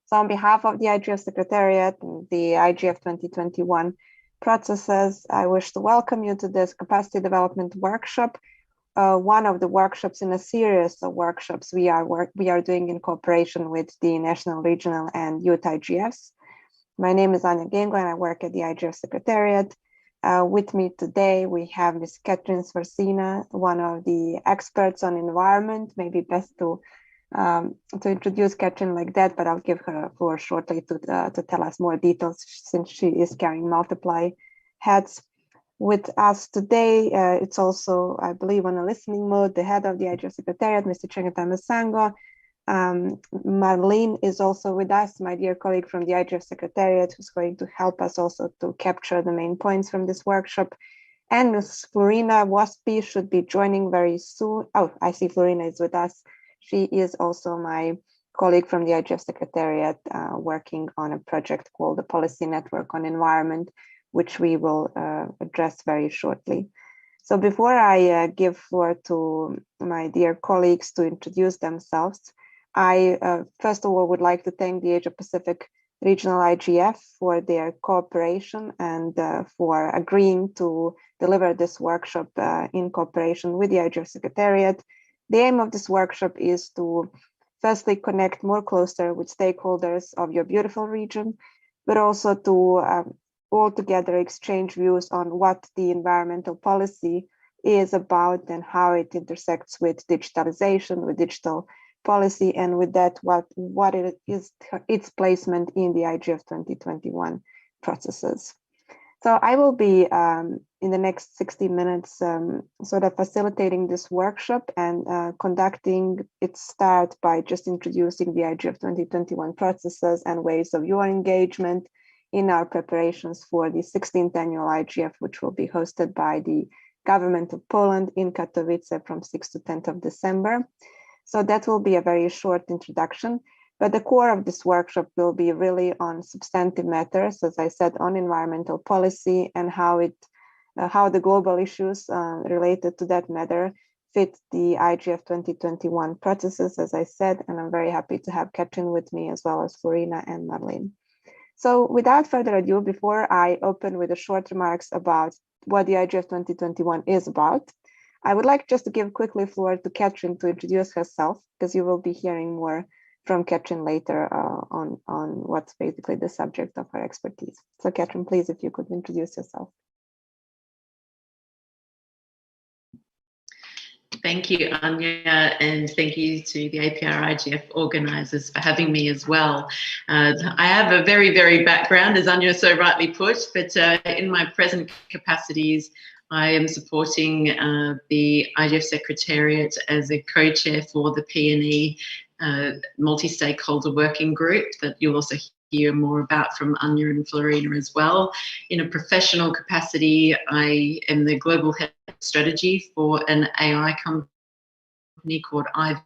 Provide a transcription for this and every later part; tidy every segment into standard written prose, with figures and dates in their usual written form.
So on behalf of the IGF Secretariat and the IGF 2021 processes, I wish to welcome you to this capacity development workshop, one of the workshops in a series of workshops we are doing in cooperation with the national, regional, and youth IGFs. My name is Anja Gengo, and I work at the IGF Secretariat. With me today, we have Ms. Kathryn Sforcina, one of the experts on environment. Maybe best to introduce Kathryn like that, but I'll give her a floor shortly to tell us more details since she is carrying multiple hats. With us today, it's also, I believe, on a listening mode, the head of the IGF Secretariat, Mr. Chengetamasango. Marlene is also with us, my dear colleague from the IGF Secretariat, who's going to help us also to capture the main points from this workshop. And Ms. Flurina Wasepi should be joining very soon. Oh, I see Flurina is with us. She is also my colleague from the IGF Secretariat, working on a project called the Policy Network on Environment, which we will address very shortly. So before I give floor to my dear colleagues to introduce themselves, I first of all would like to thank the Asia Pacific Regional IGF for their cooperation and for agreeing to deliver this workshop in cooperation with the IGF Secretariat. The aim of this workshop is to firstly connect more closer with stakeholders of your beautiful region, but also to all together exchange views on what the environmental policy is about and how it intersects with digitalization, with digital policy, and with that, what it is, its placement in the IGF 2021 processes. So I will be in the next 60 minutes sort of facilitating this workshop and conducting its start by just introducing the IGF 2021 processes and ways of your engagement in our preparations for the 16th annual IGF, which will be hosted by the government of Poland in Katowice from 6th to 10th of December. So that will be a very short introduction, but the core of this workshop will be really on substantive matters, as I said, on environmental policy and how the global issues related to that matter fit the IGF 2021 processes, as I said, and I'm very happy to have Kathryn with me as well as Flurina and Marlene. So without further ado, before I open with a short remarks about what the IGF 2021 is about, I would like just to give quickly floor to Kathryn to introduce herself, because you will be hearing more from Kathryn later on what's basically the subject of her expertise. So Kathryn, please, if you could introduce yourself. Thank you, Anja, and thank you to the APrIGF organisers for having me as well. I have a very background, as Anja so rightly put, but in my present capacities, I am supporting the IGF Secretariat as a co-chair for the P&E Multistakeholder Working Group that you'll also hear more about from Anja and Flurina as well. In a professional capacity, I am the global head of strategy for an AI company called IGF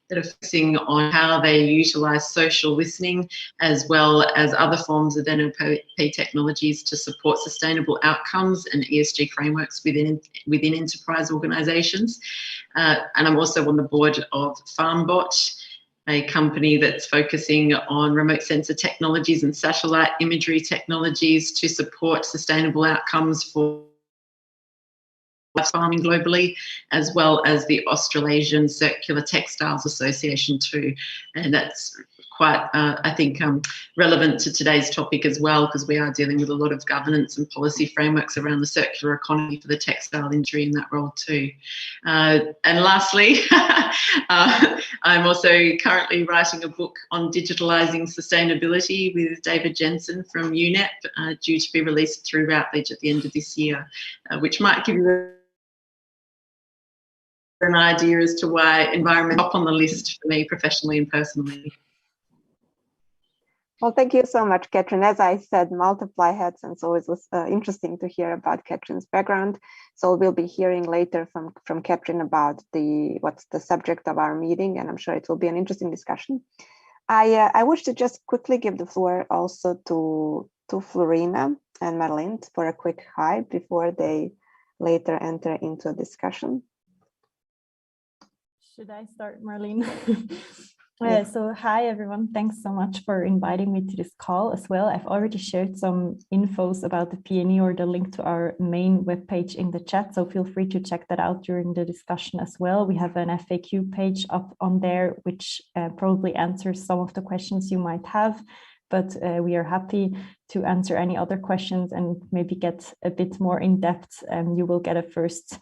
that are focusing on how they utilise social listening as well as other forms of NLP technologies to support sustainable outcomes and ESG frameworks within enterprise organisations. And I'm also on the board of FarmBot, a company that's focusing on remote sensor technologies and satellite imagery technologies to support sustainable outcomes for farming globally, as well as the Australasian Circular Textiles Association too. And that's quite, I think, relevant to today's topic as well, because we are dealing with a lot of governance and policy frameworks around the circular economy for the textile industry in that role too. And lastly, I'm also currently writing a book on digitalising sustainability with David Jensen from UNEP, due to be released through Routledge at the end of this year, which might give you an idea as to why environment is up on the list for me professionally and personally. Well, thank you so much, Kathryn. As I said, multiply hats, and so it was interesting to hear about Kathryn's background. So we'll be hearing later from Kathryn about what's the subject of our meeting, and I'm sure it will be an interesting discussion. I wish to just quickly give the floor also to Flurina and Marlene for a quick hi before they later enter into a discussion. Should I start, Marlene? So hi everyone, thanks so much for inviting me to this call as well. I've already shared some infos about the PNE or the link to our main webpage in the chat, so feel free to check that out during the discussion as well. We have an FAQ page up on there, which probably answers some of the questions you might have, but we are happy to answer any other questions and maybe get a bit more in depth. You will get a first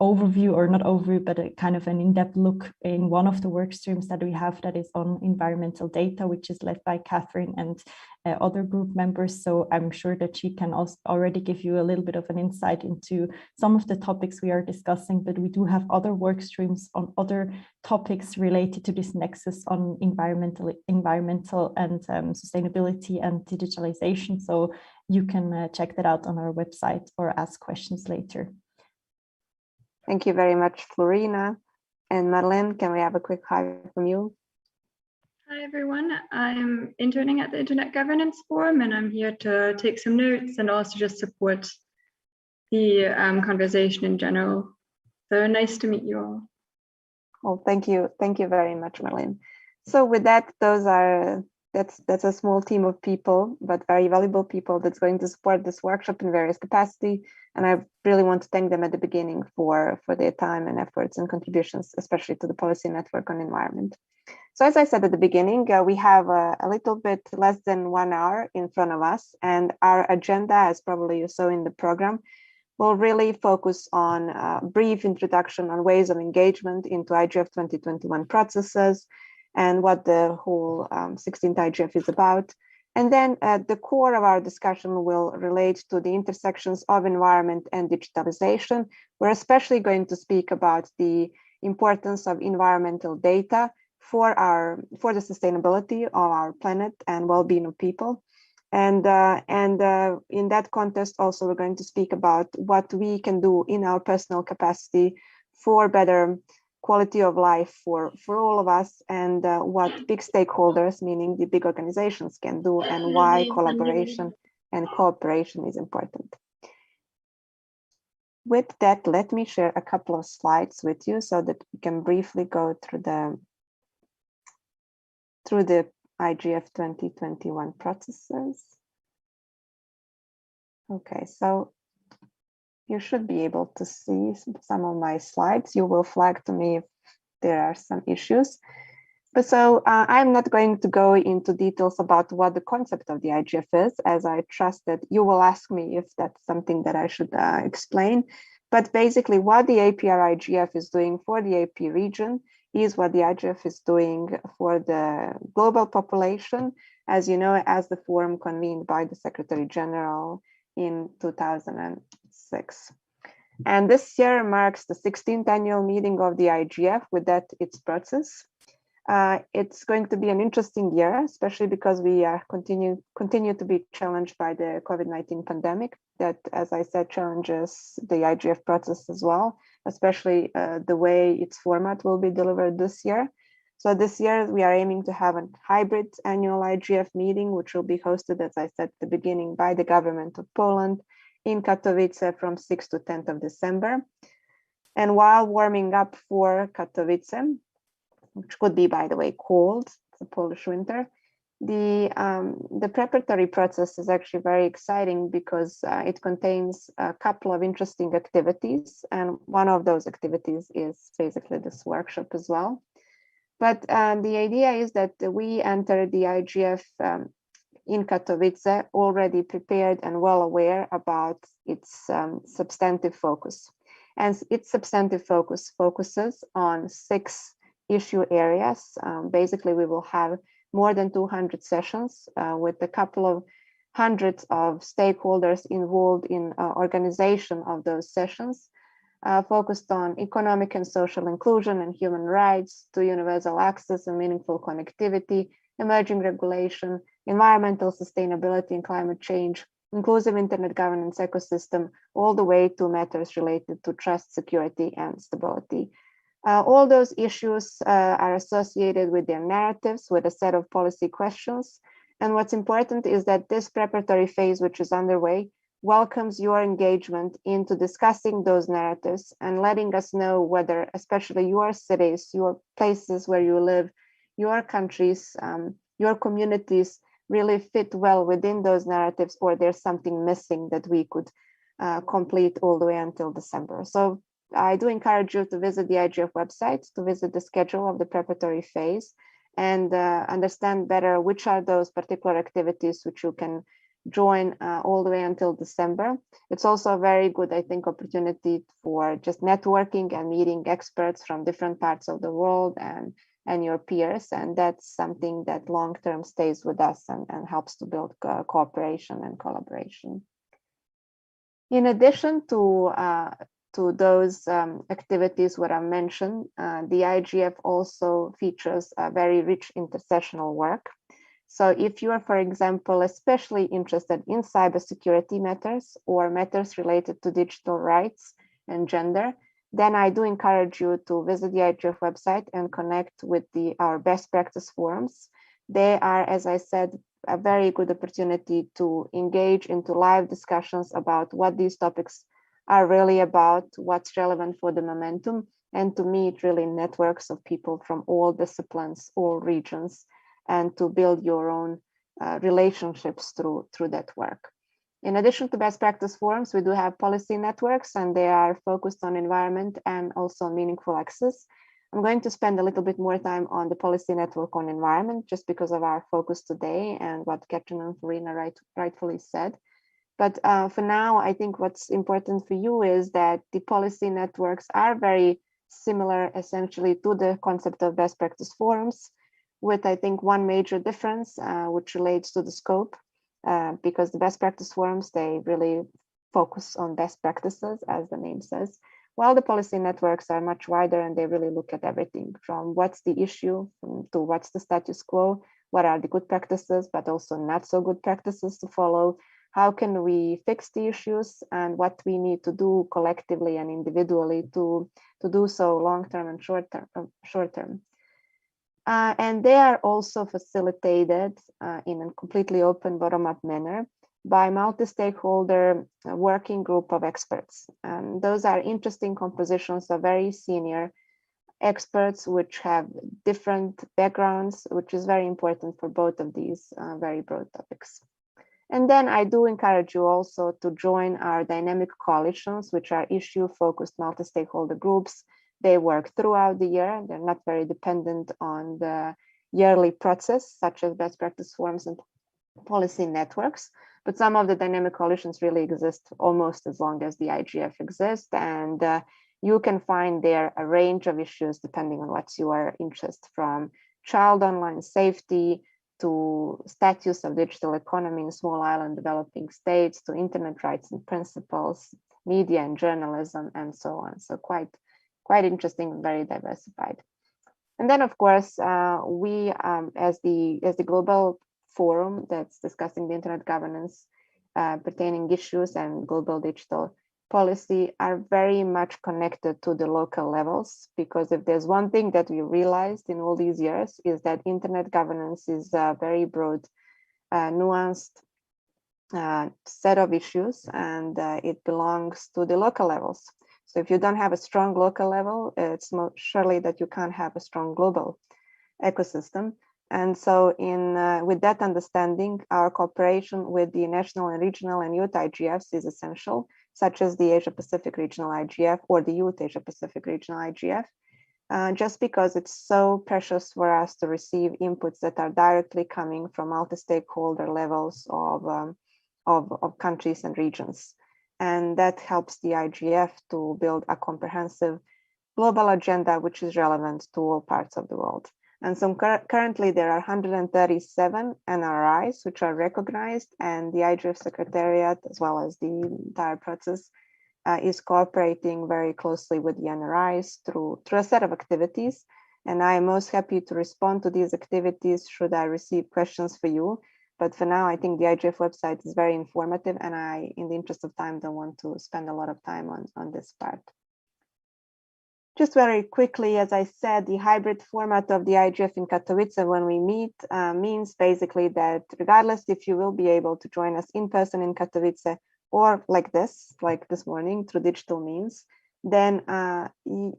overview, or not overview, but a kind of an in-depth look in one of the work streams that we have that is on environmental data, which is led by Kathryn and other group members. So I'm sure that she can also already give you a little bit of an insight into some of the topics we are discussing, but we do have other work streams on other topics related to this nexus on environmental and sustainability and digitalization. So you can check that out on our website or ask questions later. Thank you very much, Flurina. And Madeleine, can we have a quick hi from you? Hi, everyone. I'm interning at the Internet Governance Forum, and I'm here to take some notes and also just support the conversation in general. So nice to meet you all. Well, thank you. Thank you very much, Madeleine. So with that, that's a small team of people, but very valuable people that's going to support this workshop in various capacity. And I really want to thank them at the beginning for their time and efforts and contributions, especially to the Policy Network on Environment. So as I said at the beginning, we have a little bit less than 1 hour in front of us, and our agenda, as probably you saw in the program, will really focus on a brief introduction on ways of engagement into IGF 2021 processes and what the whole 16th IGF is about. And then the core of our discussion will relate to the intersections of environment and digitalization. We're especially going to speak about the importance of environmental data for the sustainability of our planet and well-being of people. And in that context, also, we're going to speak about what we can do in our personal capacity for better quality of life for all of us, and what big stakeholders, meaning the big organizations, can do, and why collaboration and cooperation is important. With that, let me share a couple of slides with you so that we can briefly go through the IGF 2021 processes. Okay, so you should be able to see some of my slides. You will flag to me if there are some issues. But so I'm not going to go into details about what the concept of the IGF is, as I trust that you will ask me if that's something that I should explain. But basically what the APrIGF is doing for the AP region is what the IGF is doing for the global population, as you know, as the forum convened by the Secretary General in 2006. And this year marks the 16th annual meeting of the IGF, with that its process. It's going to be an interesting year, especially because we are continue to be challenged by the COVID-19 pandemic that, as I said, challenges the IGF process as well, especially the way its format will be delivered this year. So this year we are aiming to have a hybrid annual IGF meeting, which will be hosted, as I said at the beginning, by the government of Poland in Katowice from 6th to 10th of December. And while warming up for Katowice, which could be, by the way, cold, it's a Polish winter, the preparatory process is actually very exciting because it contains a couple of interesting activities. And one of those activities is basically this workshop as well. But the idea is that we enter the IGF in Katowice already prepared and well aware about its substantive focus. And its substantive focus focuses on 6 issue areas. Basically, we will have more than 200 sessions with a couple of hundreds of stakeholders involved in organization of those sessions, focused on economic and social inclusion and human rights, to universal access and meaningful connectivity, emerging regulation, environmental sustainability and climate change, inclusive internet governance ecosystem, all the way to matters related to trust, security, and stability. All those issues are associated with their narratives, with a set of policy questions. And what's important is that this preparatory phase, which is underway, welcomes your engagement into discussing those narratives and letting us know whether, especially your cities, your places where you live, your countries, your communities really fit well within those narratives, or there's something missing that we could complete all the way until December. So I do encourage you to visit the IGF website, to visit the schedule of the preparatory phase, and understand better which are those particular activities which you can join all the way until December. It's also a very good, I think, opportunity for just networking and meeting experts from different parts of the world and your peers. And that's something that long-term stays with us and helps to build cooperation and collaboration. In addition to those activities what I mentioned, the IGF also features a very rich intersessional work. So if you are, for example, especially interested in cybersecurity matters or matters related to digital rights and gender, then I do encourage you to visit the IGF website and connect with our best practice forums. They are, as I said, a very good opportunity to engage into live discussions about what these topics are really about, what's relevant for the momentum, and to meet really networks of people from all disciplines, all regions, and to build your own relationships through that work. In addition to best practice forums, we do have policy networks, and they are focused on environment and also meaningful access. I'm going to spend a little bit more time on the policy network on environment, just because of our focus today and what Kathryn and Flurina rightfully said. But for now, I think what's important for you is that the policy networks are very similar essentially to the concept of best practice forums, with I think one major difference, which relates to the scope, because the best practice forums, they really focus on best practices, as the name says, while the policy networks are much wider and they really look at everything from what's the issue to what's the status quo, what are the good practices, but also not so good practices to follow, how can we fix the issues, and what we need to do collectively and individually to do so long-term and short-term. And they are also facilitated in a completely open bottom-up manner by multi-stakeholder working group of experts. And those are interesting compositions of very senior experts which have different backgrounds, which is very important for both of these very broad topics. And then I do encourage you also to join our dynamic coalitions, which are issue-focused multi-stakeholder groups. They work throughout the year. They're not very dependent on the yearly process, such as best practice forums and policy networks. But some of the dynamic coalitions really exist almost as long as the IGF exists. And you can find there a range of issues depending on what's your interest, from child online safety to status of digital economy in small island developing states, to internet rights and principles, media and journalism, and so on. So quite interesting, very diversified. And then, of course, we, as the global forum that's discussing the internet governance pertaining issues and global digital policy, are very much connected to the local levels, because if there's one thing that we realized in all these years is that internet governance is a very broad, nuanced set of issues, and it belongs to the local levels. So if you don't have a strong local level, it's most surely that you can't have a strong global ecosystem. And so with that understanding, our cooperation with the national and regional and youth IGFs is essential, such as the Asia Pacific Regional IGF or the Youth Asia Pacific Regional IGF, just because it's so precious for us to receive inputs that are directly coming from multi-stakeholder levels of countries and regions. And that helps the IGF to build a comprehensive global agenda, which is relevant to all parts of the world. And so currently there are 137 NRIs which are recognized, and the IGF Secretariat, as well as the entire process, is cooperating very closely with the NRIs through a set of activities. And I am most happy to respond to these activities should I receive questions for you. But for now, I think the IGF website is very informative, and I, in the interest of time, don't want to spend a lot of time on this part. Just very quickly, as I said, the hybrid format of the IGF in Katowice when we meet means basically that regardless if you will be able to join us in person in Katowice or like this morning through digital means, then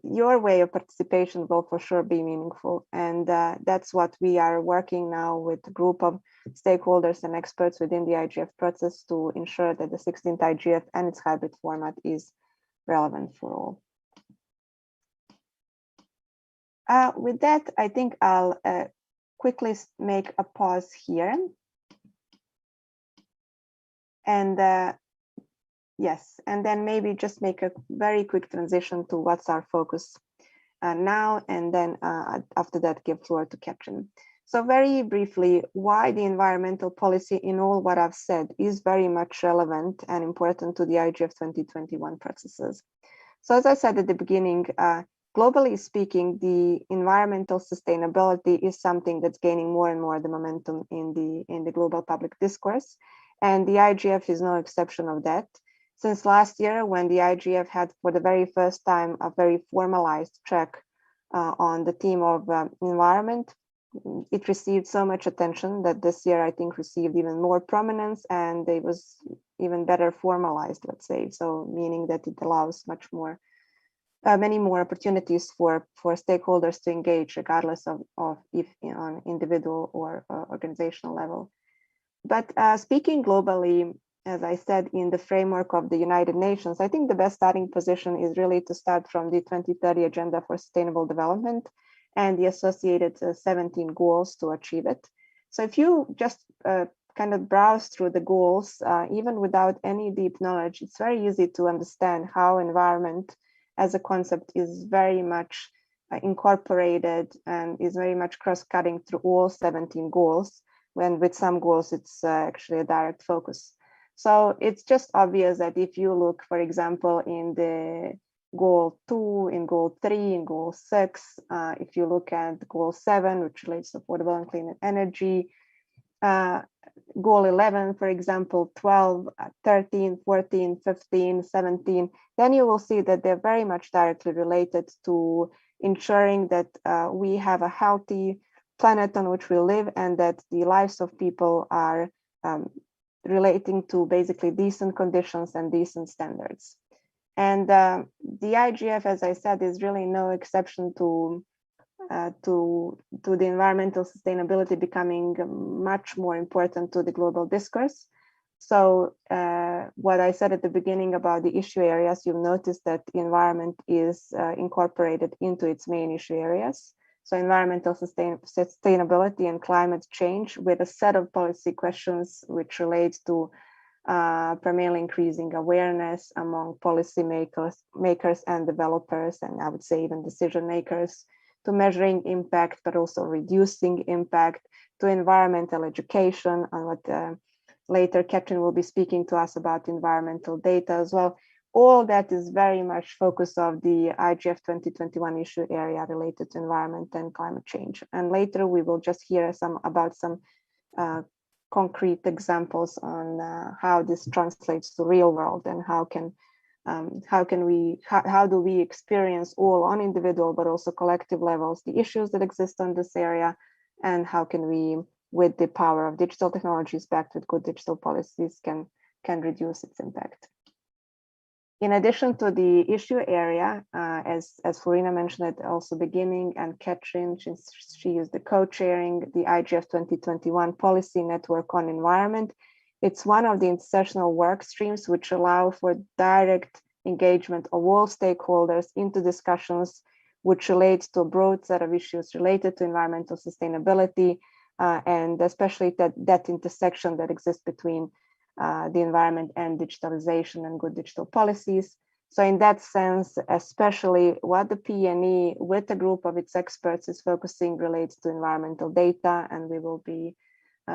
your way of participation will for sure be meaningful. And that's what we are working now with a group of stakeholders and experts within the IGF process to ensure that the 16th IGF and its hybrid format is relevant for all. With that, I think I'll quickly make a pause here. And yes, and then maybe just make a very quick transition to what's our focus now, and then after that give floor to Kathryn. So very briefly, why the environmental policy in all what I've said is very much relevant and important to the IGF 2021 processes. So as I said at the beginning, globally speaking, the environmental sustainability is something that's gaining more and more the momentum in the global public discourse, and the IGF is no exception of that. Since last year, when the IGF had for the very first time a very formalized track on the theme of environment, it received so much attention that this year I think received even more prominence, and it was even better formalized, let's say. So meaning that it allows much more, many more opportunities for stakeholders to engage, regardless of if on individual or organizational level. But speaking globally, as I said, in the framework of the United Nations, I think the best starting position is really to start from the 2030 Agenda for Sustainable Development and the associated 17 goals to achieve it. So if you just kind of browse through the goals, even without any deep knowledge, it's very easy to understand how environment as a concept is very much incorporated and is very much cross-cutting through all 17 goals, when with some goals it's actually a direct focus. So it's just obvious that if you look, for example, in the goal 2, in goal 3, in goal 6, if you look at goal 7, which relates to affordable and clean energy, goal 11, for example, 12, 13, 14, 15, 17, then you will see that they're very much directly related to ensuring that we have a healthy planet on which we live, and that the lives of people are relating to basically decent conditions and decent standards. And the IGF, as I said, is really no exception to the environmental sustainability becoming much more important to the global discourse. So what I said at the beginning about the issue areas, you'll notice that the environment is incorporated into its main issue areas. So environmental sustainability and climate change, with a set of policy questions which relate to primarily increasing awareness among policy makers and developers, and I would say even decision makers, to measuring impact, but also reducing impact, to environmental education, and what later Kathryn will be speaking to us about environmental data as well. All that is very much focus of the IGF 2021 issue area related to environment and climate change. And later we will just hear about some concrete examples on how this translates to real world, and how do we experience all on individual but also collective levels the issues that exist on this area, and how can we, with the power of digital technologies backed with good digital policies, can reduce its impact. In addition to the issue area, as Flurina mentioned at also beginning, and Kathryn, she is the co-chairing the IGF 2021 Policy Network on Environment. It's one of the intersectional work streams which allow for direct engagement of all stakeholders into discussions which relate to a broad set of issues related to environmental sustainability, and especially that intersection that exists between the environment and digitalization and good digital policies. So in that sense, especially what the PNE with a group of its experts is focusing relates to environmental data, and we will be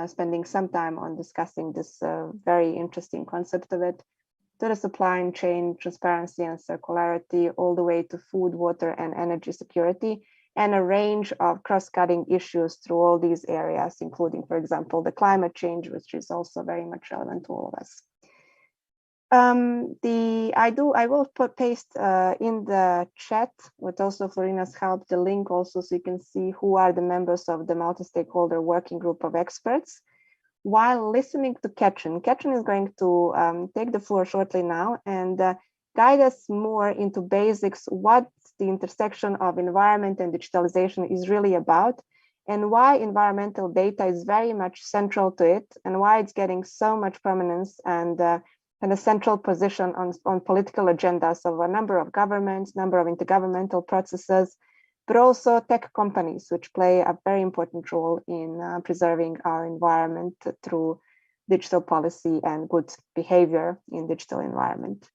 spending some time on discussing this very interesting concept of it, to the supply chain transparency and circularity, all the way to food, water, and energy security, and a range of cross-cutting issues through all these areas, including, for example, the climate change, which is also very much relevant to all of us. I will paste in the chat, with also Flurina's help, the link also, so you can see who are the members of the multi-stakeholder working group of experts. while listening to Kathryn. Kathryn is going to take the floor shortly now and guide us more into basics, what the intersection of environment and digitalization is really about, and why environmental data is very much central to it, and why it's getting so much prominence and a central position on political agendas of a number of governments, number of intergovernmental processes, but also tech companies, which play a very important role in preserving our environment through digital policy and good behavior in digital environment.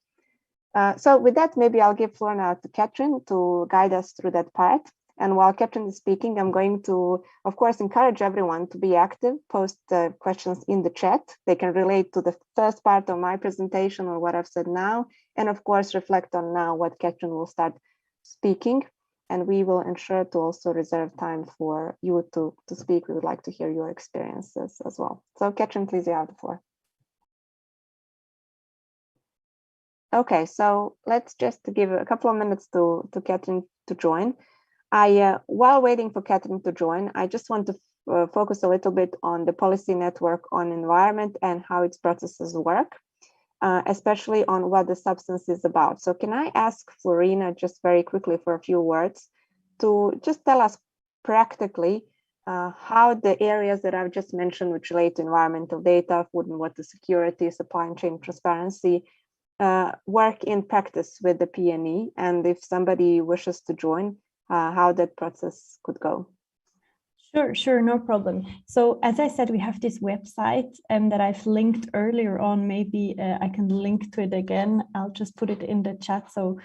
So with that, maybe I'll give floor now to Kathryn to guide us through that part. And while Kathryn is speaking, I'm going to, of course, encourage everyone to be active, post questions in the chat. They can relate to the first part of my presentation or what I've said now, and of course, reflect on now what Kathryn will start speaking. And we will ensure to also reserve time for you to speak. We would like to hear your experiences as well. So Kathryn, please, you have the floor. Okay, so let's just give a couple of minutes to Kathryn to join. While waiting for Kathryn to join, I just want to focus a little bit on the policy network on environment and how its processes work, especially on what the substance is about. So can I ask Flurina just very quickly for a few words to just tell us practically how the areas that I've just mentioned, which relate to environmental data, food and water security, supply chain transparency, work in practice with the PNE, and if somebody wishes to join, how that process could go. Sure, no problem. So as I said, we have this website that I've linked earlier on. Maybe I can link to it again. I'll just put it in the chat. So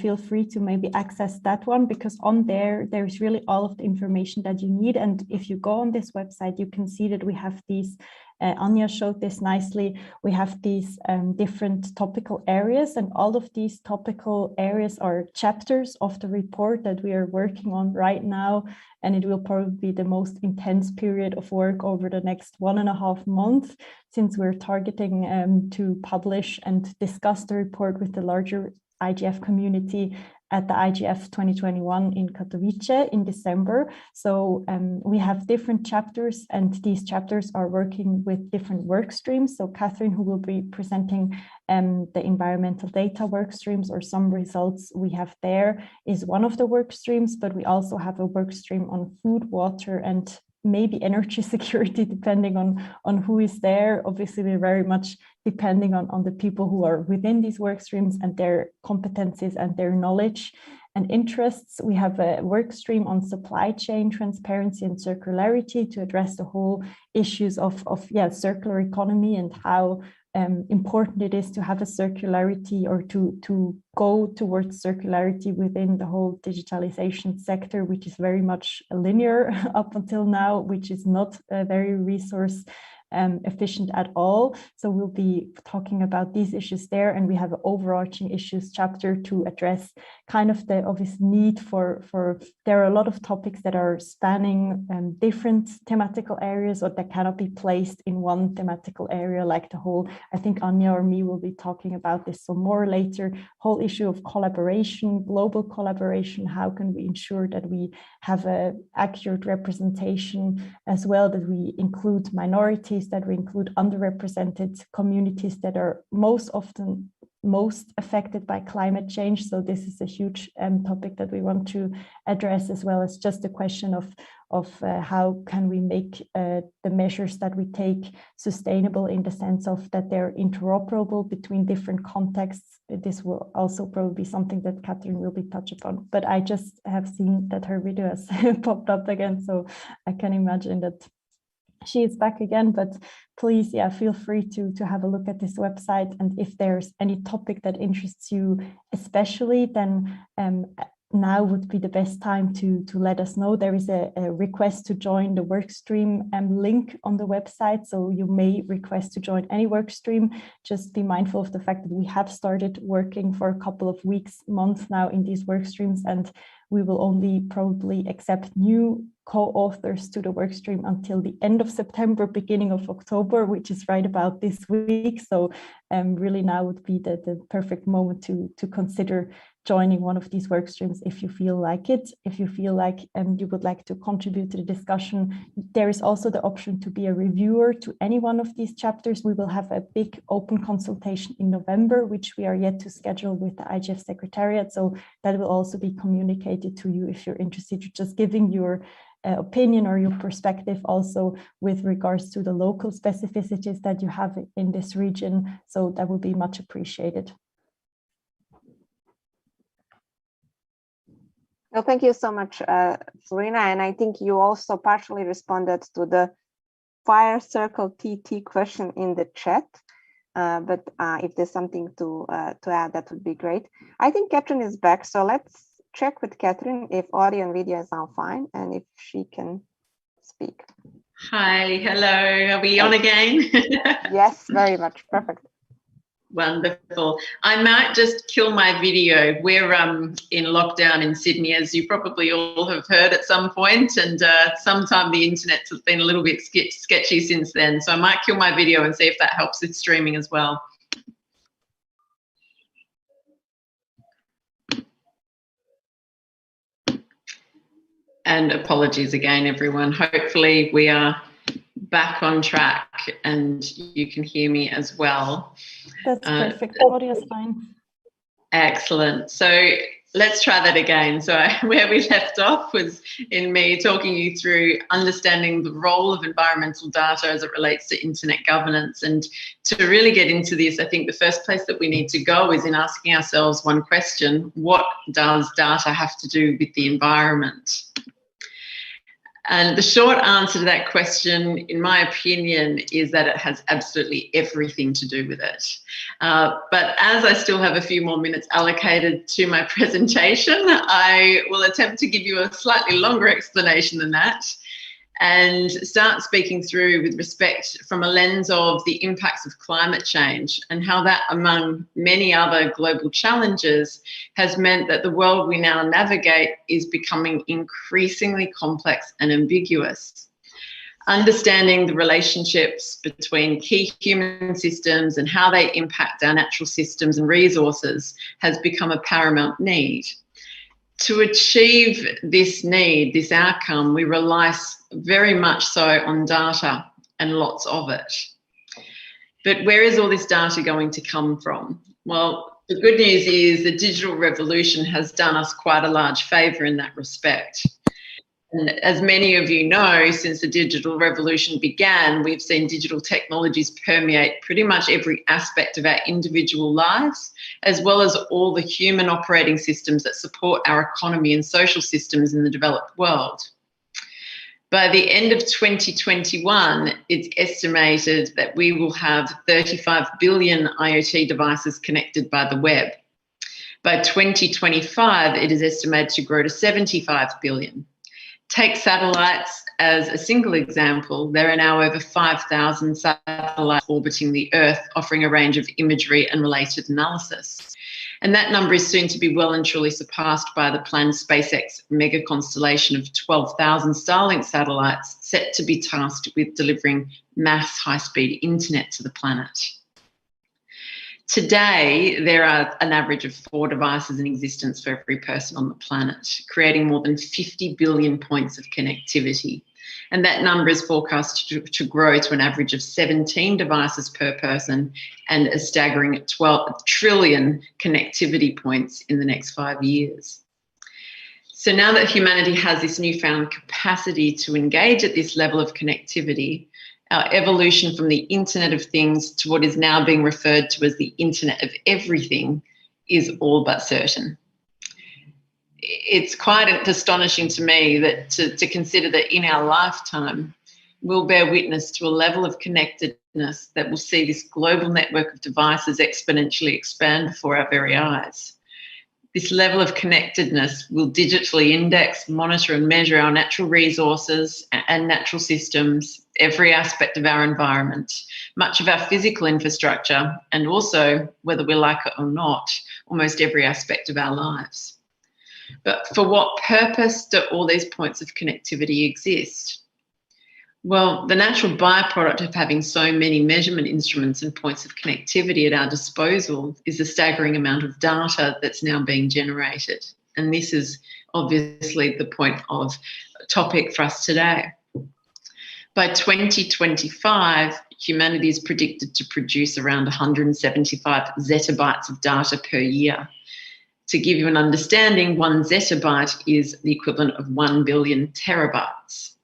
feel free to maybe access that one, because on there's really all of the information that you need. And if you go on this website, you can see that we have these, Anja showed this nicely, we have these different topical areas, and all of these topical areas are chapters of the report that we are working on right now. And it will probably be the most intense period of work over the next 1.5 months, since we're targeting to publish and discuss the report with the larger IGF community at the IGF 2021 in Katowice in December. So we have different chapters, and these chapters are working with different work streams. So Kathryn, who will be presenting the environmental data work streams, or some results we have there, is one of the work streams, but we also have a work stream on food, water, and maybe energy security, depending on who is there. Obviously, we're very much depending on the people who are within these work streams and their competencies and their knowledge and interests. We have a work stream on supply chain transparency and circularity to address the whole issues of circular economy and how important it is to have a circularity, or to go towards circularity within the whole digitalization sector, which is very much linear up until now, which is not very resource efficient at all. So we'll be talking about these issues there, and we have an overarching issues chapter to address kind of the obvious need for there are a lot of topics that are spanning different thematical areas, or that cannot be placed in one thematical area, like the whole, I think Anja or me will be talking about this some more later, whole issue of collaboration, global collaboration. How can we ensure that we have an accurate representation as well, that we include minorities, that we include underrepresented communities that are most often most affected by climate change. So this is a huge topic that we want to address, as well as just the question of how can we make the measures that we take sustainable, in the sense of that they're interoperable between different contexts. This will also probably be something that Kathryn will be touched upon, but I just have seen that her video has popped up again, so I can imagine that she is back again. But please, feel free to have a look at this website, and if there's any topic that interests you especially, then now would be the best time to let us know. There is a request to join the workstream link on the website, so you may request to join any workstream. Just be mindful of the fact that we have started working for a couple of weeks, months now in these workstreams, and we will only probably accept new co-authors to the workstream until the end of September, beginning of October, which is right about this week. So really now would be the perfect moment to consider joining one of these work streams if you feel like it. If you feel like you would like to contribute to the discussion, there is also the option to be a reviewer to any one of these chapters. We will have a big open consultation in November, which we are yet to schedule with the IGF Secretariat. So that will also be communicated to you if you're interested in just giving your opinion or your perspective also with regards to the local specificities that you have in this region. So that will be much appreciated. Well, thank you so much, Flurina. And I think you also partially responded to the fire circle TT question in the chat. But if there's something to add, that would be great. I think Kathryn is back. So let's check with Kathryn if audio and video is now fine and if she can speak. Hi, hello. Are we on again? Yes, very much. Perfect. Wonderful. I might just kill my video. We're in lockdown in Sydney, as you probably all have heard at some point, and sometime the internet has been a little bit sketchy since then. So I might kill my video and see if that helps with streaming as well. And apologies again, everyone. Hopefully we are back on track and you can hear me as well. That's perfect. Audio is fine. Excellent. So let's try that again. So where we left off was in me talking you through understanding the role of environmental data as it relates to internet governance. And to really get into this, I think the first place that we need to go is in asking ourselves one question: what does data have to do with the environment? And the short answer to that question, in my opinion, is that it has absolutely everything to do with it. But as I still have a few more minutes allocated to my presentation, I will attempt to give you a slightly longer explanation than that and start speaking through with respect from a lens of the impacts of climate change and how that, among many other global challenges, has meant that the world we now navigate is becoming increasingly complex and ambiguous. Understanding the relationships between key human systems and how they impact our natural systems and resources has become a paramount need. To achieve this need, this outcome, we rely very much so on data and lots of it. But where is all this data going to come from? Well, the good news is the digital revolution has done us quite a large favour in that respect. And as many of you know, since the digital revolution began, we've seen digital technologies permeate pretty much every aspect of our individual lives, as well as all the human operating systems that support our economy and social systems in the developed world. By the end of 2021, it's estimated that we will have 35 billion IoT devices connected by the web. By 2025, it is estimated to grow to 75 billion. Take satellites as a single example. There are now over 5,000 satellites orbiting the Earth, offering a range of imagery and related analysis. And that number is soon to be well and truly surpassed by the planned SpaceX mega constellation of 12,000 Starlink satellites set to be tasked with delivering mass high-speed internet to the planet. Today, there are an average of 4 devices in existence for every person on the planet, creating more than 50 billion points of connectivity. And that number is forecast to grow to an average of 17 devices per person and a staggering 12 trillion connectivity points in the next 5 years. So now that humanity has this newfound capacity to engage at this level of connectivity, our evolution from the Internet of Things to what is now being referred to as the Internet of Everything is all but certain. It's quite astonishing to me that to consider that in our lifetime, we'll bear witness to a level of connectedness that will see this global network of devices exponentially expand before our very eyes. This level of connectedness will digitally index, monitor and measure our natural resources and natural systems, every aspect of our environment, much of our physical infrastructure, and also, whether we like it or not, almost every aspect of our lives. But for what purpose do all these points of connectivity exist? Well, the natural byproduct of having so many measurement instruments and points of connectivity at our disposal is the staggering amount of data that's now being generated. And this is obviously the point of topic for us today. By 2025, humanity is predicted to produce around 175 zettabytes of data per year. To give you an understanding, 1 zettabyte is the equivalent of 1 billion terabytes.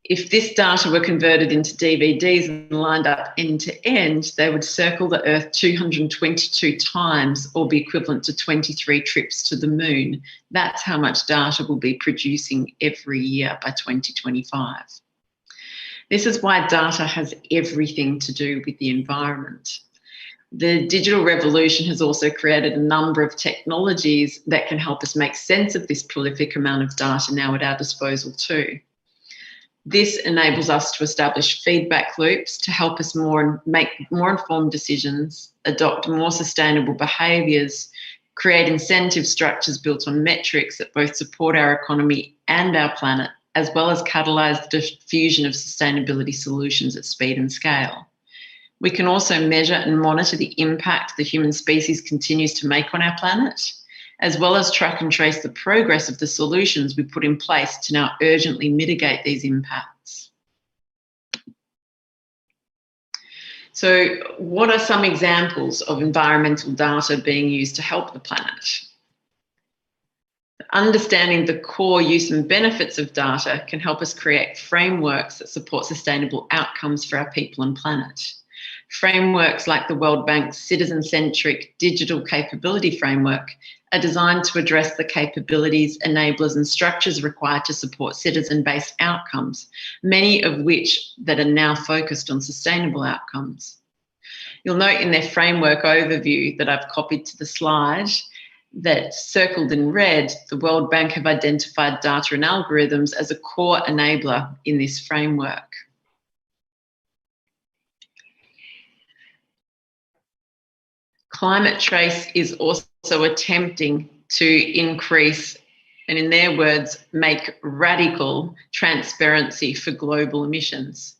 If this data were converted into DVDs and lined up end to end, they would circle the Earth 222 times, or be equivalent to 23 trips to the moon. That's how much data we'll be producing every year by 2025. This is why data has everything to do with the environment. The digital revolution has also created a number of technologies that can help us make sense of this prolific amount of data now at our disposal too. This enables us to establish feedback loops to help us make more informed decisions, adopt more sustainable behaviours, create incentive structures built on metrics that both support our economy and our planet, as well as catalyse the diffusion of sustainability solutions at speed and scale. We can also measure and monitor the impact the human species continues to make on our planet, as well as track and trace the progress of the solutions we put in place to now urgently mitigate these impacts. So, what are some examples of environmental data being used to help the planet? Understanding the core use and benefits of data can help us create frameworks that support sustainable outcomes for our people and planet. Frameworks like the World Bank's citizen-centric digital capability framework are designed to address the capabilities, enablers and structures required to support citizen-based outcomes, many of which that are now focused on sustainable outcomes. You'll note in their framework overview that I've copied to the slide that circled in red, the World Bank have identified data and algorithms as a core enabler in this framework. Climate Trace is also attempting to increase, and in their words, make radical transparency for global emissions.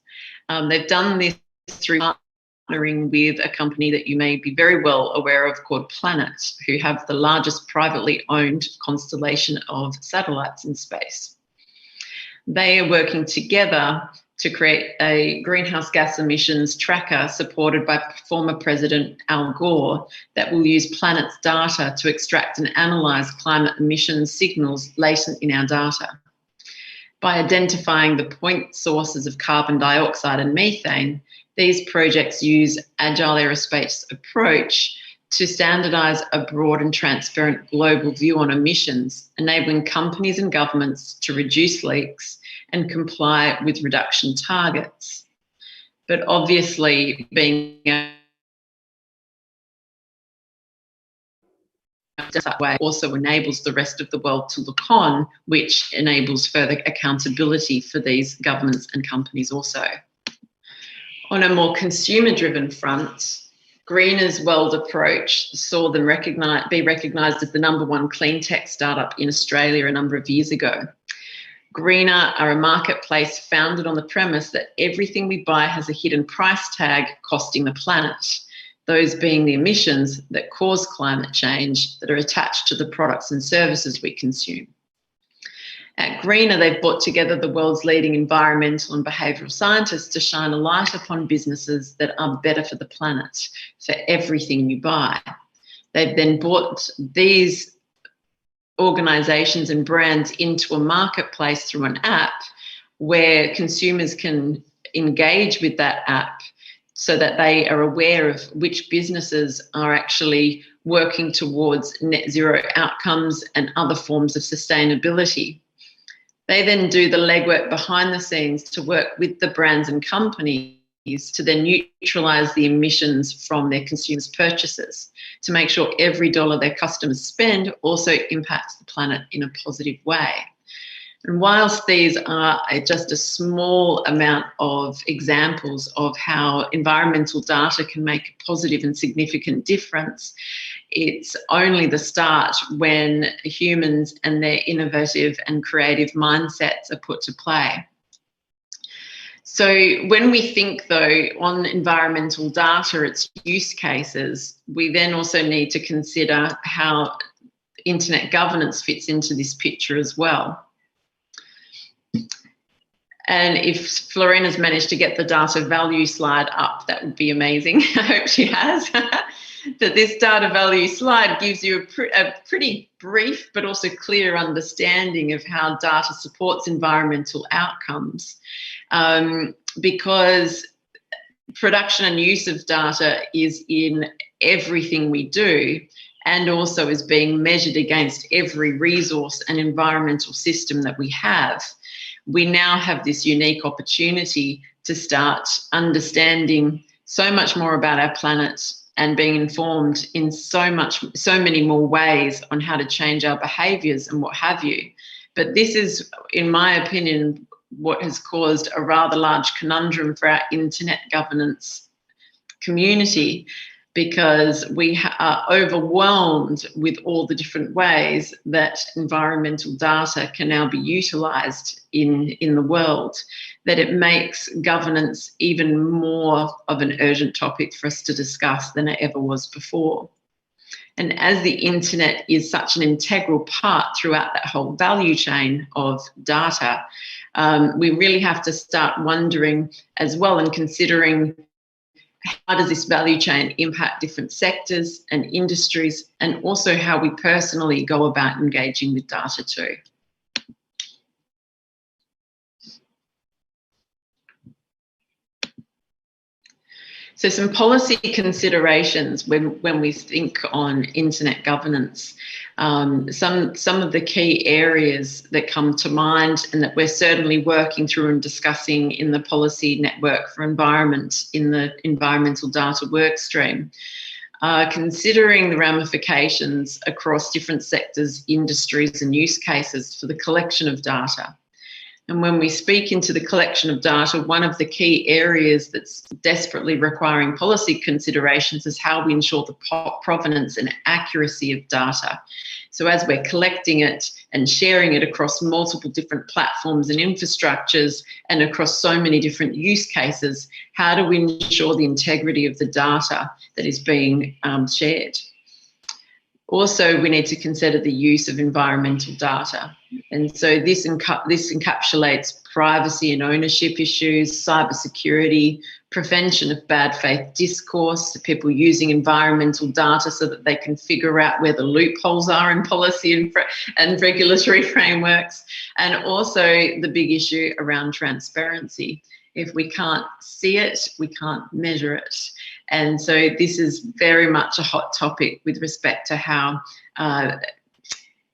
They've done this through partnering with a company that you may be very well aware of called Planet, who have the largest privately owned constellation of satellites in space. They are working together to create a greenhouse gas emissions tracker supported by former President Al Gore that will use Planet's data to extract and analyse climate emissions signals latent in our data. By identifying the point sources of carbon dioxide and methane, these projects use agile aerospace approach to standardise a broad and transparent global view on emissions, enabling companies and governments to reduce leaks and comply with reduction targets. But obviously, being that way also enables the rest of the world to look on, which enables further accountability for these governments and companies also. On a more consumer-driven front, Greener's World approach saw them be recognised as the #1 clean tech startup in Australia a number of years ago. Greener are a marketplace founded on the premise that everything we buy has a hidden price tag costing the planet, those being the emissions that cause climate change that are attached to the products and services we consume. At Greener, they've brought together the world's leading environmental and behavioural scientists to shine a light upon businesses that are better for the planet, for everything you buy. They've then brought these organisations and brands into a marketplace through an app where consumers can engage with that app so that they are aware of which businesses are actually working towards net zero outcomes and other forms of sustainability. They then do the legwork behind the scenes to work with the brands and companies to then neutralise the emissions from their consumers' purchases, to make sure every dollar their customers spend also impacts the planet in a positive way. And whilst these are just a small amount of examples of how environmental data can make a positive and significant difference, it's only the start when humans and their innovative and creative mindsets are put to play. So when we think, though, on environmental data, its use cases, we then also need to consider how internet governance fits into this picture as well. And if Flurina's managed to get the data value slide up, that would be amazing. I hope she has. That this data value slide gives you a pretty brief but also clear understanding of how data supports environmental outcomes, because production and use of data is in everything we do and also is being measured against every resource and environmental system that we have. We now have this unique opportunity to start understanding so much more about our planet and being informed in so many more ways on how to change our behaviours and what have you. But this is, in my opinion, what has caused a rather large conundrum for our internet governance community, because we are overwhelmed with all the different ways that environmental data can now be utilised in the world, that it makes governance even more of an urgent topic for us to discuss than it ever was before. And as the internet is such an integral part throughout that whole value chain of data, we really have to start wondering as well and considering, how does this value chain impact different sectors and industries, and also how we personally go about engaging with data too. So some policy considerations when we think on internet governance. Some of the key areas that come to mind and that we're certainly working through and discussing in the Policy Network for Environment in the Environmental Data Workstream, considering the ramifications across different sectors, industries and use cases for the collection of data. And when we speak into the collection of data, one of the key areas that's desperately requiring policy considerations is how we ensure the provenance and accuracy of data. So as we're collecting it and sharing it across multiple different platforms and infrastructures and across so many different use cases, how do we ensure the integrity of the data that is being shared? Also, we need to consider the use of environmental data. And so this encapsulates privacy and ownership issues, cybersecurity, prevention of bad faith discourse, people using environmental data so that they can figure out where the loopholes are in policy and regulatory frameworks, and also the big issue around transparency. If we can't see it, we can't measure it. And so this is very much a hot topic with respect to how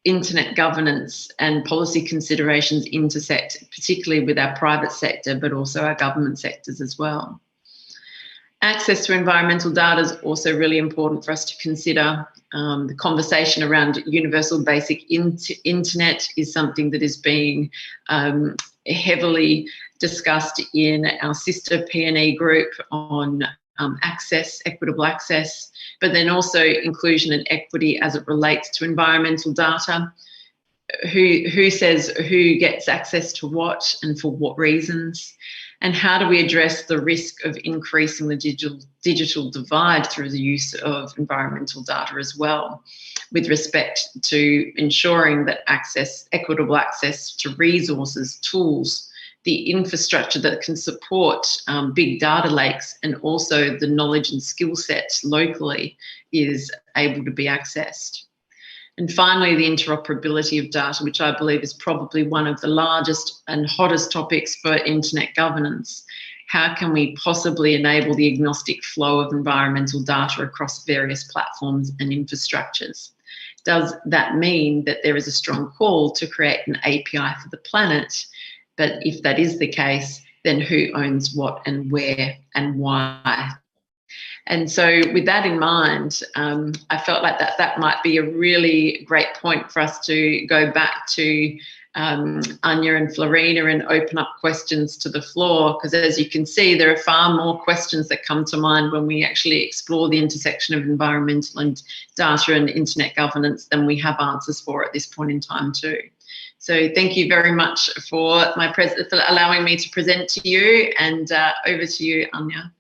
internet governance and policy considerations intersect, particularly with our private sector, but also our government sectors as well. Access to environmental data is also really important for us to consider. The conversation around universal basic internet is something that is being heavily discussed in our sister P&E group on access, equitable access, but then also inclusion and equity as it relates to environmental data. Who says who gets access to what and for what reasons? And how do we address the risk of increasing the digital divide through the use of environmental data as well, with respect to ensuring that equitable access to resources, tools, the infrastructure that can support big data lakes, and also the knowledge and skill sets locally is able to be accessed. And finally, the interoperability of data, which I believe is probably one of the largest and hottest topics for internet governance. How can we possibly enable the agnostic flow of environmental data across various platforms and infrastructures? Does that mean that there is a strong call to create an API for the planet? But if that is the case, then who owns what and where and why? And so with that in mind, I felt like that might be a really great point for us to go back to Anja and Flurina and open up questions to the floor, because as you can see, there are far more questions that come to mind when we actually explore the intersection of environmental and data and internet governance than we have answers for at this point in time too. So thank you very much for for allowing me to present to you, and over to you, Anja.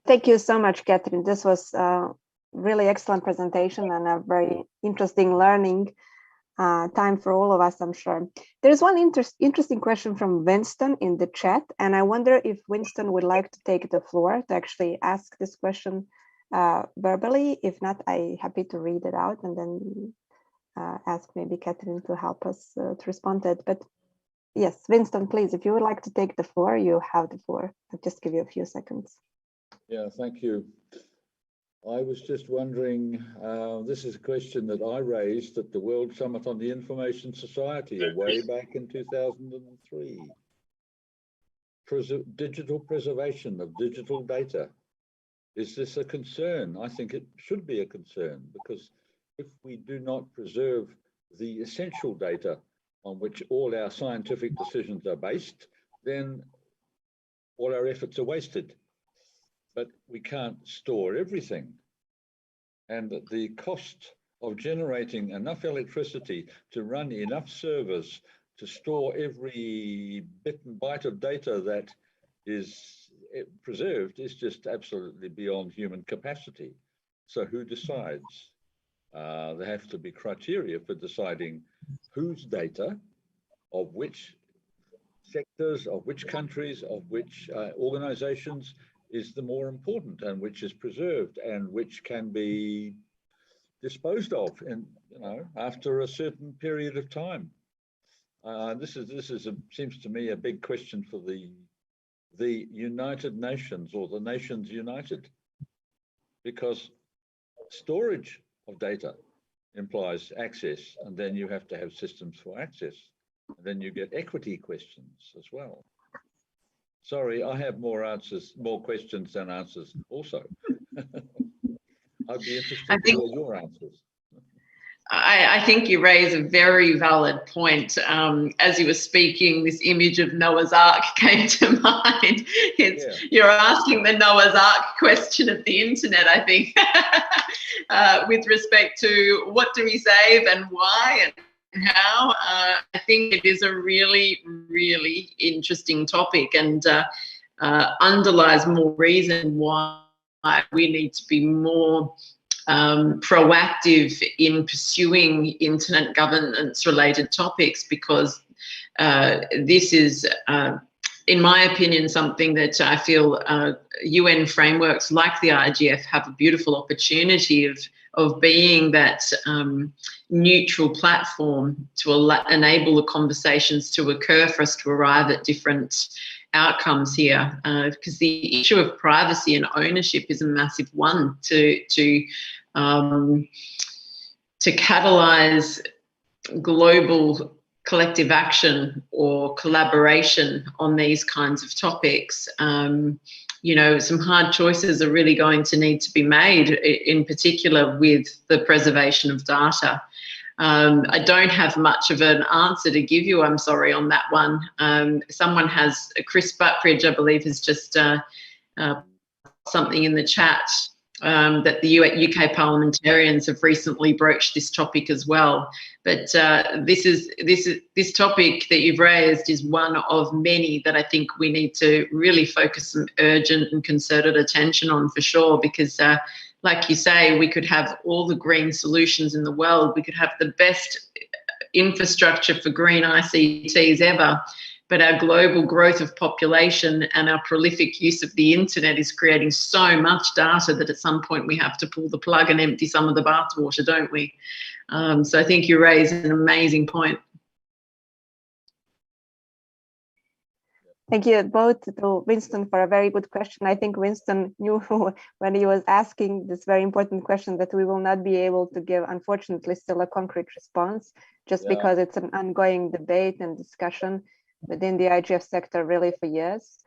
Thank you so much, Kathryn. This was a really excellent presentation and a very interesting learning time for all of us, I'm sure. There's one interesting question from Winston in the chat, and I wonder if Winston would like to take the floor to actually ask this question verbally. If not, I'm happy to read it out and then ask maybe Kathryn to help us to respond to it. But yes, Winston, please, if you would like to take the floor, you have the floor. I'll just give you a few seconds. Yeah, thank you. I was just wondering, this is a question that I raised at the World Summit on the Information Society way back in 2003. Digital preservation of digital data. Is this a concern? I think it should be a concern, because if we do not preserve the essential data on which all our scientific decisions are based, then all our efforts are wasted. But we can't store everything. And the cost of generating enough electricity to run enough servers to store every bit and byte of data that is preserved is just absolutely beyond human capacity. So who decides? There have to be criteria for deciding whose data, of which sectors, of which countries, of which organizations is the more important, and which is preserved and which can be disposed of in, after a certain period of time. This seems to me a big question for the United Nations, or the Nations United, because storage of data implies access, and then you have to have systems for access, and then you get equity questions as well. Sorry, I have more questions than answers also. I'd be interested to hear your answers. I think you raise a very valid point. As you were speaking, this image of Noah's Ark came to mind. You're asking the Noah's Ark question of the internet, I think, with respect to what do we save and why and how. I think it is a really, really interesting topic, and underlies more reason why we need to be more proactive in pursuing internet governance related topics, because this is, in my opinion, something that I feel UN frameworks like the IGF have a beautiful opportunity of being that neutral platform to enable the conversations to occur for us to arrive at different outcomes here, because the issue of privacy and ownership is a massive one to catalyze global collective action or collaboration on these kinds of topics. Some hard choices are really going to need to be made, in particular with the preservation of data. I don't have much of an answer to give you, I'm sorry, on that one. Someone has, Chris Buttridge, I believe, has just something in the chat that the UK parliamentarians have recently broached this topic as well. But this topic that you've raised is one of many that I think we need to really focus some urgent and concerted attention on, for sure, because like you say, we could have all the green solutions in the world. We could have the best infrastructure for green ICTs ever, but our global growth of population and our prolific use of the internet is creating so much data that at some point we have to pull the plug and empty some of the bathwater, don't we? So I think you raise an amazing point. Thank you both to Winston for a very good question. I think Winston knew when he was asking this very important question that we will not be able to give, unfortunately, still a concrete response, just because it's an ongoing debate and discussion within the IGF sector really for years.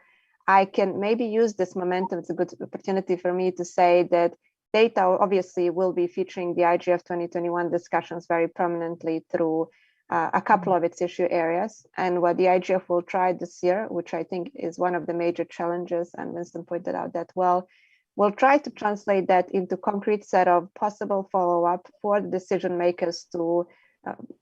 I can maybe use this momentum. It's a good opportunity for me to say that data obviously will be featuring the IGF 2021 discussions very prominently through a couple of its issue areas. And what the IGF will try this year, which I think is one of the major challenges, and Winston pointed out that well, we'll try to translate that into concrete set of possible follow-up for the decision makers to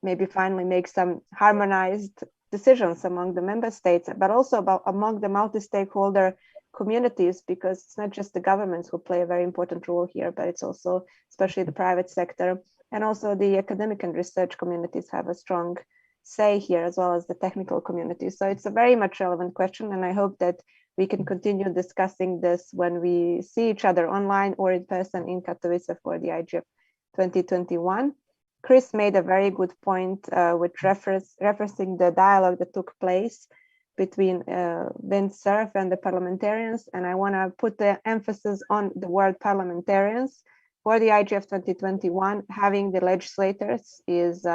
maybe finally make some harmonized decisions among the member states, but also among the multi-stakeholder communities, because it's not just the governments who play a very important role here, but it's also especially the private sector, and also the academic and research communities have a strong say here, as well as the technical community. So it's a very much relevant question, and I hope that we can continue discussing this when we see each other online or in person in Katowice for the IGF 2021. Chris made a very good point with referencing the dialogue that took place between Windsurf and the parliamentarians, and I want to put the emphasis on the word parliamentarians. For the IGF 2021, having the legislators is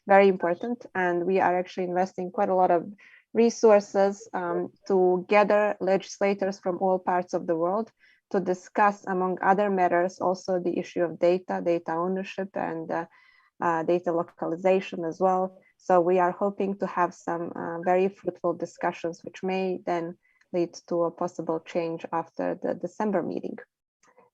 very important, and we are actually investing quite a lot of resources to gather legislators from all parts of the world to discuss, among other matters, also the issue of data ownership, and data localization as well. So we are hoping to have some very fruitful discussions, which may then lead to a possible change after the December meeting.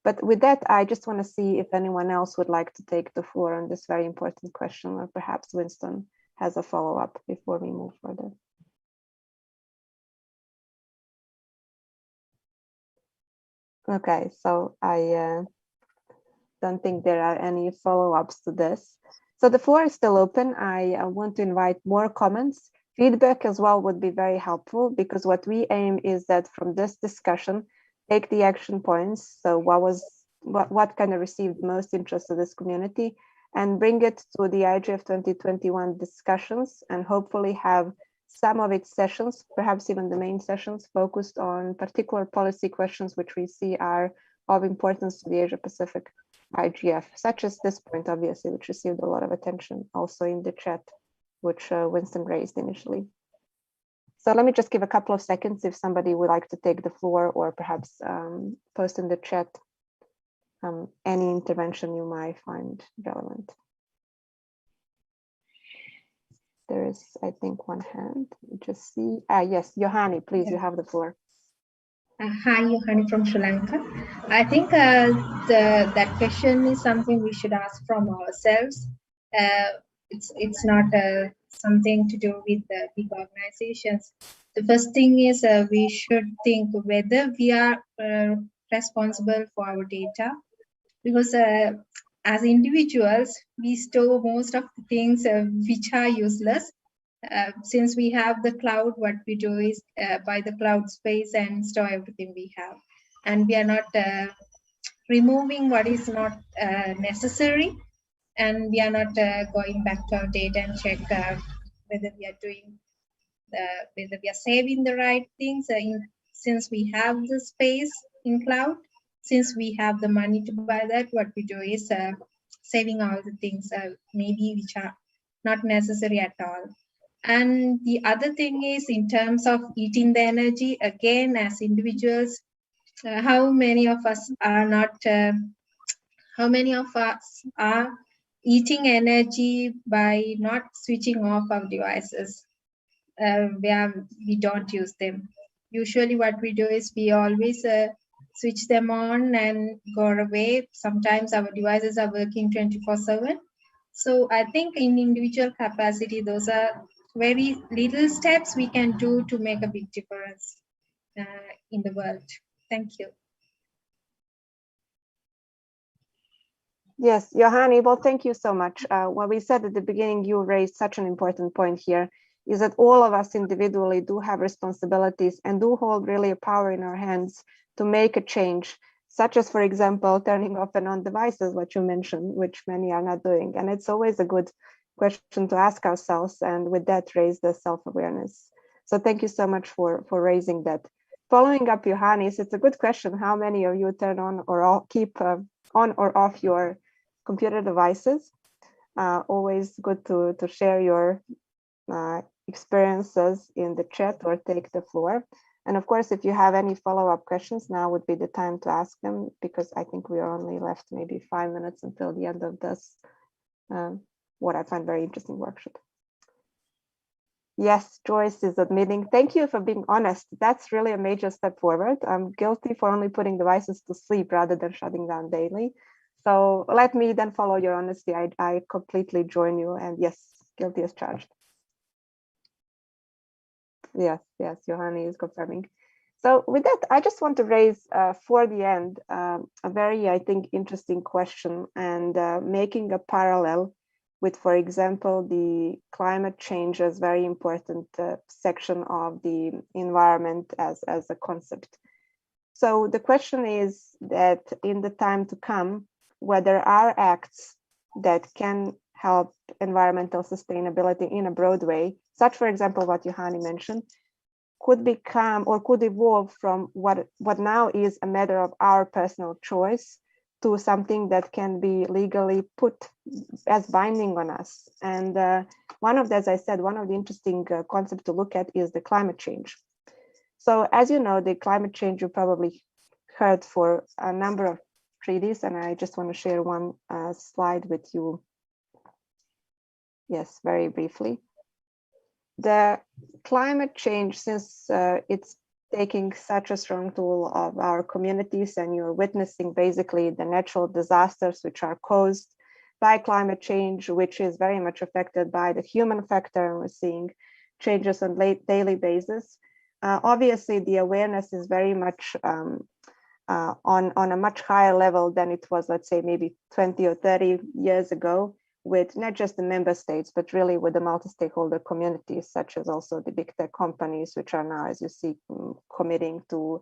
But with that, I just want to see if anyone else would like to take the floor on this very important question, or perhaps Winston has a follow-up before we move further. Okay, so I don't think there are any follow-ups to this. So the floor is still open. I want to invite more comments. Feedback as well would be very helpful, because what we aim is that from this discussion, take the action points. So what kind of received most interest to this community, and bring it to the IGF 2021 discussions, and hopefully have some of its sessions, perhaps even the main sessions, focused on particular policy questions which we see are of importance to the Asia Pacific IGF, such as this point, obviously, which received a lot of attention also in the chat, which Winston raised initially. So let me just give a couple of seconds if somebody would like to take the floor, or perhaps post in the chat any intervention you might find relevant. There is, I think, one hand. Just see. Yes, Johanni, please, yeah. You have the floor. Hi, Johanni from Sri Lanka. I think that question is something we should ask from ourselves. It's not something to do with the big organizations. The first thing is we should think whether we are responsible for our data, because as individuals, we store most of the things which are useless. Since we have the cloud, what we do is buy the cloud space and store everything we have. And we are not removing what is not necessary. And we are not going back to our data and check whether we are doing, whether we are saving the right things. Since we have the space in cloud, since we have the money to buy that, what we do is saving all the things maybe which are not necessary at all. And the other thing is, in terms of eating the energy, again, as individuals, how many of us are eating energy by not switching off our devices where we don't use them? Usually what we do is we always switch them on and go away. Sometimes our devices are working 24/7. So I think in individual capacity, those are very little steps we can do to make a big difference in the world. Thank you. Yes, Johanni, well, thank you so much. What we said at the beginning, you raised such an important point here, is that all of us individually do have responsibilities and do hold really a power in our hands to make a change, such as, for example, turning off and on devices, what you mentioned, which many are not doing. And it's always a good question to ask ourselves, and with that raise the self-awareness. So thank you so much for raising that. Following up Johannes, it's a good question. How many of you turn on or keep on or off your computer devices? Always good to share your experiences in the chat or take the floor. And of course, if you have any follow-up questions, now would be the time to ask them, because I think we are only left maybe 5 minutes until the end of this what I find very interesting workshop. Yes, Joyce is admitting. Thank you for being honest. That's really a major step forward. I'm guilty for only putting devices to sleep rather than shutting down daily. So let me then follow your honesty. I completely join you, and yes, guilty as charged. Yes, Johanni is confirming. So with that, I just want to raise for the end a very, I think, interesting question, and making a parallel with, for example, the climate change as very important section of the environment as a concept. So the question is that in the time to come, whether our acts that can help environmental sustainability in a broad way, such, for example, what Johanni mentioned, could become or could evolve from what now is a matter of our personal choice to something that can be legally put as binding on us. And one of the, as I said, one of the interesting concepts to look at is the climate change. So as you know, the climate change, you probably heard for a number of treaties, and I just want to share one slide with you. Yes, very briefly. The climate change, since it's taking such a strong toll of our communities, and you're witnessing basically the natural disasters which are caused by climate change, which is very much affected by the human factor, and we're seeing changes on daily basis. Obviously, the awareness is very much on a much higher level than it was, let's say, maybe 20 or 30 years ago, with not just the member states, but really with the multi-stakeholder communities, such as also the big tech companies, which are now, as you see, committing to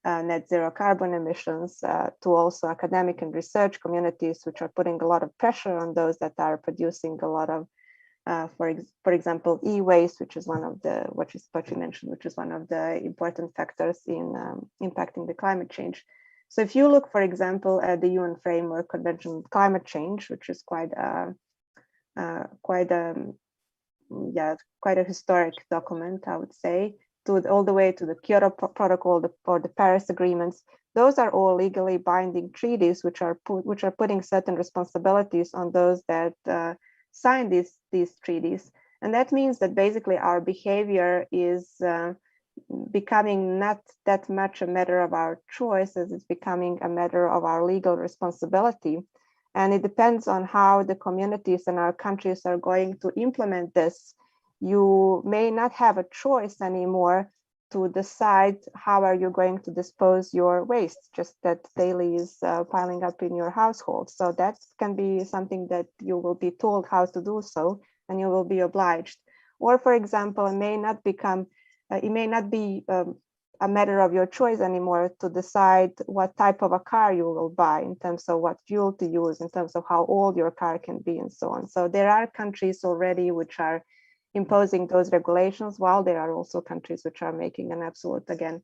net zero carbon emissions, to also academic and research communities, which are putting a lot of pressure on those that are producing a lot of, for example, e-waste, which is one of the, what you mentioned, which is one of the important factors in impacting the climate change. So if you look, for example, at the UN Framework Convention on Climate Change, which is quite a historic document, I would say, all the way to the Kyoto Protocol or the Paris agreements, those are all legally binding treaties, which are putting certain responsibilities on those that sign these treaties. And that means that basically our behavior is becoming not that much a matter of our choice as it's becoming a matter of our legal responsibility. And it depends on how the communities and our countries are going to implement this. You may not have a choice anymore to decide how are you going to dispose your waste, just that daily is piling up in your household. So that can be something that you will be told how to do so, and you will be obliged. Or, for example, it may not be a matter of your choice anymore to decide what type of a car you will buy, in terms of what fuel to use, in terms of how old your car can be, and so on. So there are countries already which are imposing those regulations, while there are also countries which are making an absolute, again,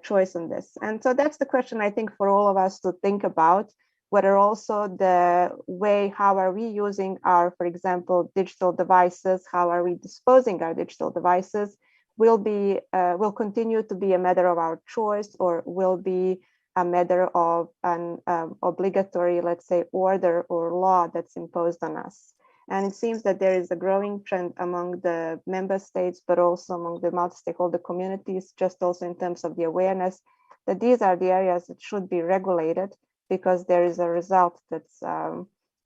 choice on this. And so that's the question, I think, for all of us to think about, whether also the way, how are we using our, for example, digital devices, how are we disposing our digital devices, will continue to be a matter of our choice, or will be a matter of an obligatory, let's say, order or law that's imposed on us. And it seems that there is a growing trend among the member states, but also among the multi-stakeholder communities, just also in terms of the awareness that these are the areas that should be regulated, because there is a result that's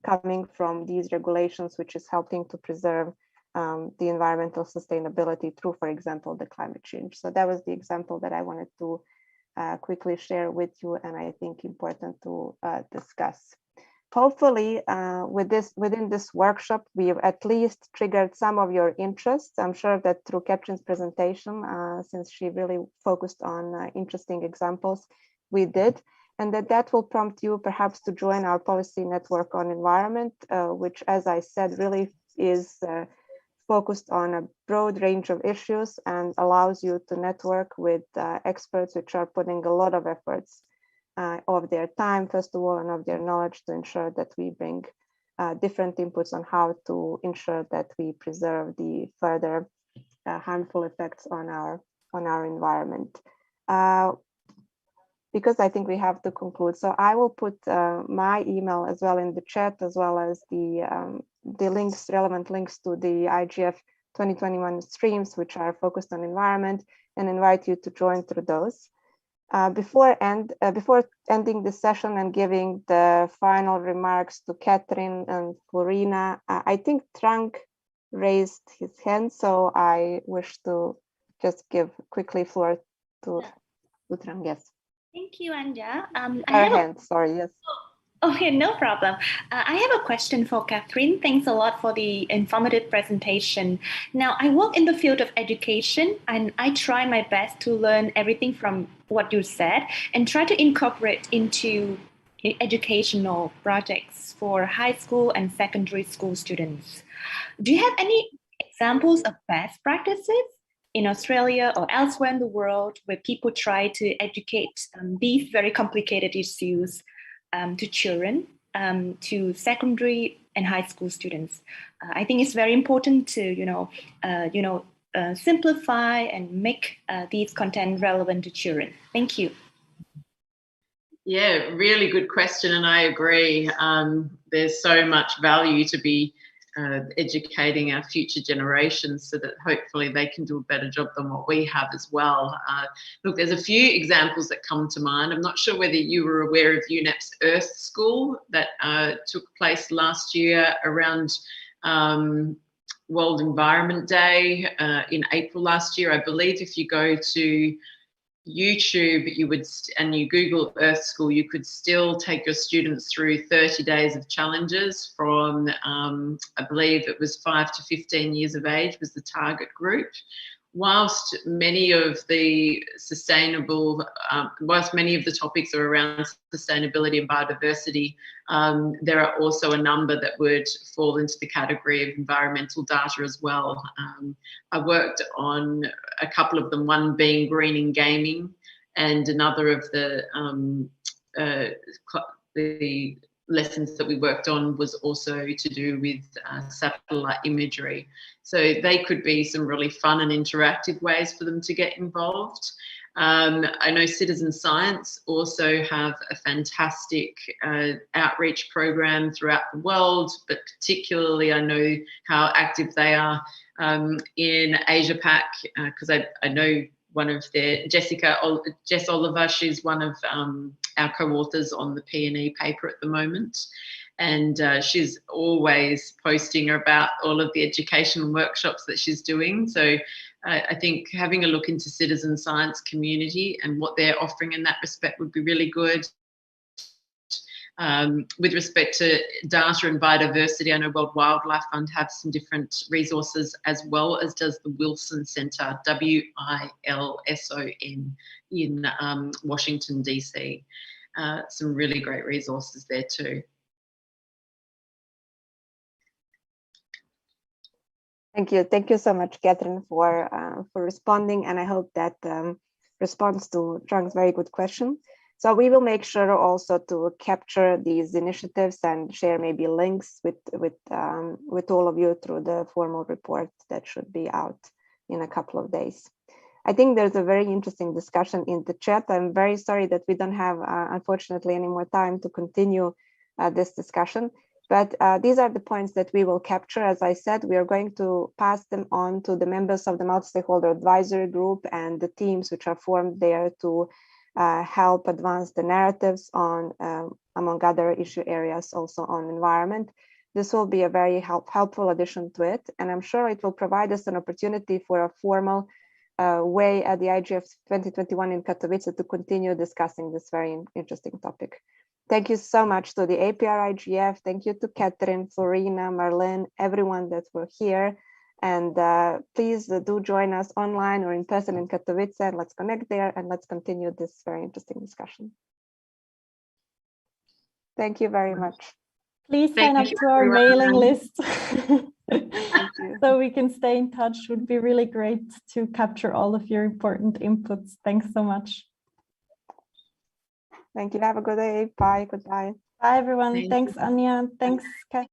coming from these regulations, which is helping to preserve the environmental sustainability through, for example, the climate change. So that was the example that I wanted to quickly share with you, and I think important to discuss. Hopefully, within this workshop, we've at least triggered some of your interests. I'm sure that through Kathryn's presentation, since she really focused on interesting examples, we did, and that will prompt you perhaps to join our policy network on environment, which, as I said, really is focused on a broad range of issues and allows you to network with experts which are putting a lot of efforts of their time, first of all, and of their knowledge, to ensure that we bring different inputs on how to ensure that we preserve the further harmful effects on our environment. Because I think we have to conclude, so I will put my email as well in the chat, as well as the links, relevant links to the IGF 2021 streams, which are focused on environment, and invite you to join through those. Before ending the session and giving the final remarks to Kathryn and Flurina, I think Trang raised his hand, so I wish to just give quickly floor to Trang. Yes. Thank you, Anja. Sorry, yes. Okay, no problem. I have a question for Kathryn. Thanks a lot for the informative presentation. Now, I work in the field of education, and I try my best to learn everything from what you said and try to incorporate into educational projects for high school and secondary school students. Do you have any examples of best practices in Australia or elsewhere in the world where people try to educate these very complicated issues to children, to secondary and high school students? I think it's very important to, simplify and make these content relevant to children. Thank you. Yeah, really good question, and I agree. There's so much value to be educating our future generations so that hopefully they can do a better job than what we have as well. Look, there's a few examples that come to mind. I'm not sure whether you were aware of UNEP's Earth School that took place last year around World Environment Day in April last year. I believe if you go to YouTube, and you Google Earth School, you could still take your students through 30 days of challenges from, I believe it was 5 to 15 years of age was the target group. Whilst many of the topics are around sustainability and biodiversity, there are also a number that would fall into the category of environmental data as well. I worked on a couple of them, one being greening gaming, and another of the lessons that we worked on was also to do with satellite imagery. So they could be some really fun and interactive ways for them to get involved. I know Citizen Science also have a fantastic outreach program throughout the world, but particularly I know how active they are in Asia Pac, because I know one of their, Jess Oliver, she's one of our co-authors on the P&E paper at the moment. And she's always posting about all of the educational workshops that she's doing. So I think having a look into citizen science community and what they're offering in that respect would be really good. With respect to data and biodiversity, I know World Wildlife Fund have some different resources, as well as does the Wilson Centre, WILSON, in Washington, DC. Some really great resources there too. Thank you. Thank you so much, Kathryn, for responding. And I hope that responds to Trang's very good question. So we will make sure also to capture these initiatives and share maybe links with all of you through the formal report that should be out in a couple of days. I think there's a very interesting discussion in the chat. I'm very sorry that we don't have, unfortunately, any more time to continue this discussion. But these are the points that we will capture. As I said, we are going to pass them on to the members of the Multistakeholder Advisory Group and the teams which are formed there to help advance the narratives on, among other issue areas, also on environment. This will be a very helpful addition to it. And I'm sure it will provide us an opportunity for a formal way at the IGF 2021 in Katowice to continue discussing this very interesting topic. Thank you so much to the APrIGF. Thank you to Kathryn, Flurina, Marlene, everyone that were here. And please do join us online or in person in Katowice. And let's connect there and let's continue this very interesting discussion. Thank you very much. Please sign up to our mailing list so we can stay in touch. It would be really great to capture all of your important inputs. Thanks so much. Thank you. Have a good day. Bye. Goodbye. Bye, everyone. Thanks, Anja. Thanks, Kathryn.